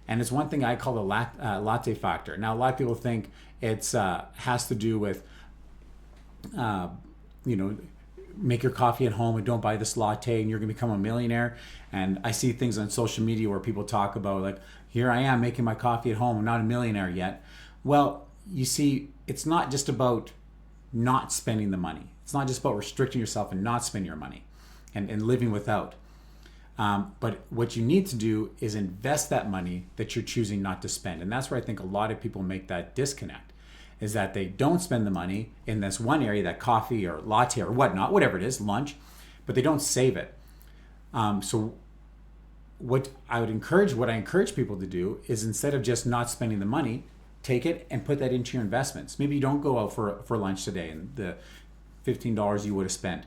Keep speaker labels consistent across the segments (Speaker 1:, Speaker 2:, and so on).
Speaker 1: And it's one thing I call the latte factor. Now, a lot of people think it's has to do with, uh, you know, make your coffee at home and don't buy this latte and you're going to become a millionaire. And I see things on social media where people talk about, like, here I am making my coffee at home. I'm not a millionaire yet. Well, you see, it's not just about not spending the money. It's not just about restricting yourself and not spending your money and living without. But what you need to do is invest that money that you're choosing not to spend. And that's where I think a lot of people make that disconnect, is that they don't spend the money in this one area, that coffee or latte or whatnot, whatever it is, lunch, but they don't save it. So what I encourage people to do is, instead of just not spending the money, take it and put that into your investments. Maybe you don't go out for lunch today and the $15 you would have spent.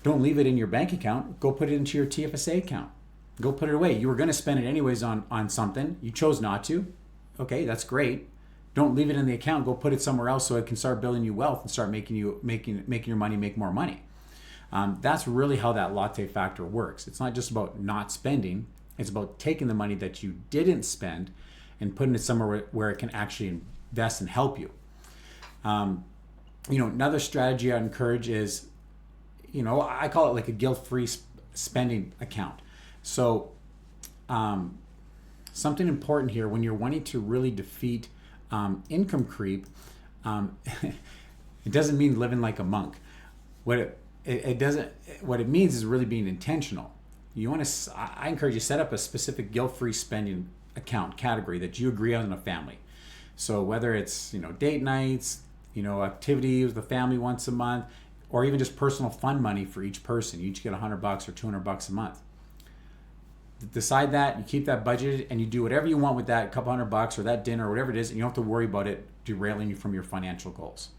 Speaker 1: Don't leave it in your bank account. Go put it into your TFSA account. Go put it away. You were going to spend it anyways on something. You chose not to. Okay, that's great. Don't leave it in the account. Go put it somewhere else so it can start building you wealth and start making your money make more money. That's really how that latte factor works. It's not just about not spending. It's about taking the money that you didn't spend and putting it somewhere where it can actually invest and help you. Another strategy I encourage is, I call it like a guilt-free spending account. So something important here, when you're wanting to really defeat income creep, it doesn't mean living like a monk. What it means is really being intentional. I encourage you to set up a specific guilt-free spending account category that you agree on in a family. So whether it's date nights, activities with the family once a month, or even just personal fun money for each person. You each get $100 or $200 a month. Decide that, you keep that budgeted, and you do whatever you want with that, a couple $100 or that dinner or whatever it is, and you don't have to worry about it derailing you from your financial goals.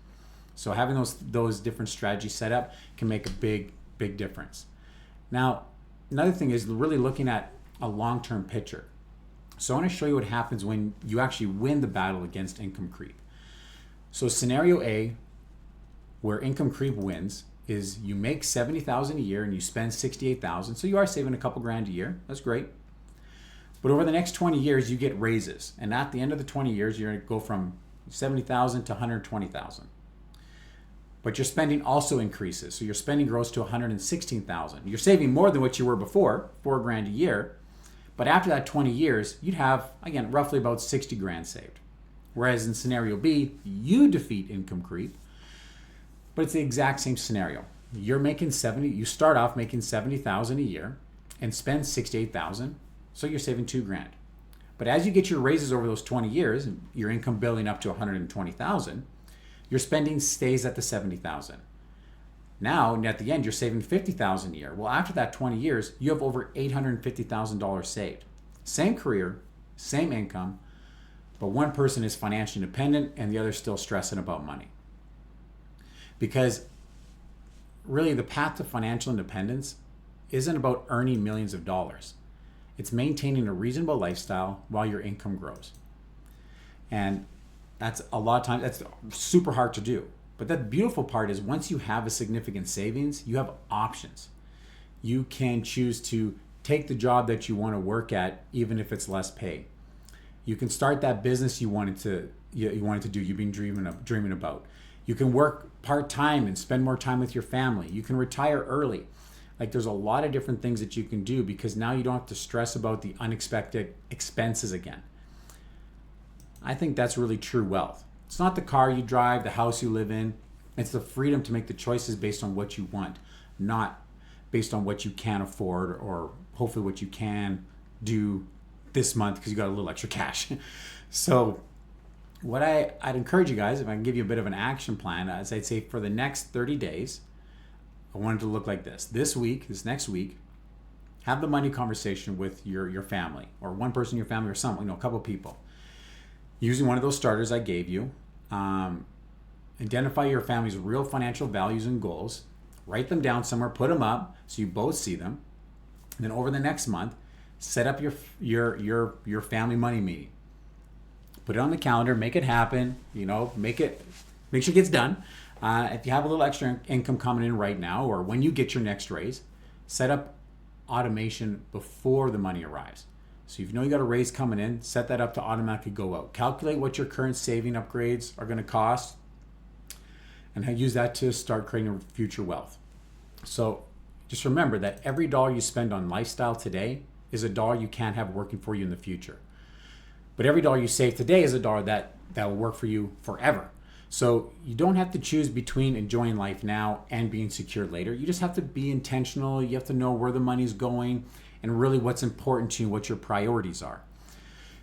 Speaker 1: So having those different strategies set up can make a big difference. Now, another thing is really looking at a long-term picture. So I want to show you what happens when you actually win the battle against income creep. So scenario A, where income creep wins, is you make $70,000 a year and you spend $68,000. So you are saving a couple grand a year. That's great. But over the next 20 years, you get raises. And at the end of the 20 years, you're going to go from $70,000 to $120,000. But your spending also increases. So your spending grows to $116,000. You're saving more than what you were before, $4 grand a year. But after that 20 years, you'd have, again, roughly about 60 grand saved. Whereas in scenario B, you defeat income creep, but it's the exact same scenario. You start off making $70,000 a year and spend $68,000, so you're saving $2 grand. But as you get your raises over those 20 years, and your income building up to $120,000, your spending stays at the $70,000. Now, at the end, you're saving $50,000 a year. Well, after that 20 years, you have over $850,000 saved. Same career, same income, but one person is financially independent and the other is still stressing about money. Because really, the path to financial independence isn't about earning millions of dollars. It's maintaining a reasonable lifestyle while your income grows. And that's a lot of times, that's super hard to do. But the beautiful part is, once you have a significant savings, you have options. You can choose to take the job that you want to work at, even if it's less pay. You can start that business you wanted to do, you've been dreaming about. You can work part-time and spend more time with your family. You can retire early. Like, there's a lot of different things that you can do, because now you don't have to stress about the unexpected expenses again. I think that's really true wealth. It's not the car you drive, the house you live in. It's the freedom to make the choices based on what you want, not based on what you can afford, or hopefully what you can do this month because you got a little extra cash. So what I'd encourage you guys, if I can give you a bit of an action plan, as I'd say, for the next 30 days, I want it to look like this. This next week, have the money conversation with your family, or one person in your family, or someone, a couple people. Using one of those starters I gave you, identify your family's real financial values and goals, write them down somewhere, put them up so you both see them. And then over the next month, set up your family money meeting. Put it on the calendar, make it happen, make sure it gets done. If you have a little extra income coming in right now, or when you get your next raise, set up automation before the money arrives. So if you know you got a raise coming in, set that up to automatically go out. Calculate what your current saving upgrades are going to cost and use that to start creating future wealth. So just remember that every dollar you spend on lifestyle today is a dollar you can't have working for you in the future. But every dollar you save today is a dollar that will work for you forever. So you don't have to choose between enjoying life now and being secure later. You just have to be intentional. You have to know where the money's going and really what's important to you, what your priorities are.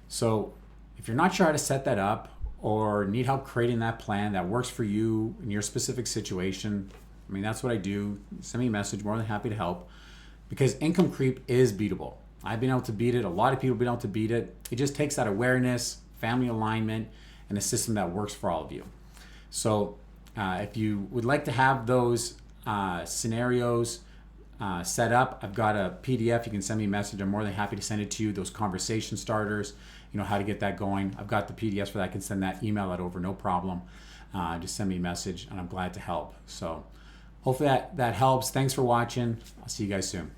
Speaker 1: So if you're not sure how to set that up or need help creating that plan that works for you in your specific situation, I mean, that's what I do. Send me a message, more than happy to help, because income creep is beatable. I've been able to beat it. A lot of people have been able to beat it. It just takes that awareness, family alignment, and a system that works for all of you. So if you would like to have those scenarios set up, I've got a PDF. You can send me a message. I'm more than happy to send it to you. Those conversation starters, how to get that going. I've got the PDFs for that. I can send that, email that over, no problem. Just send me a message and I'm glad to help. So hopefully that helps. Thanks for watching. I'll see you guys soon.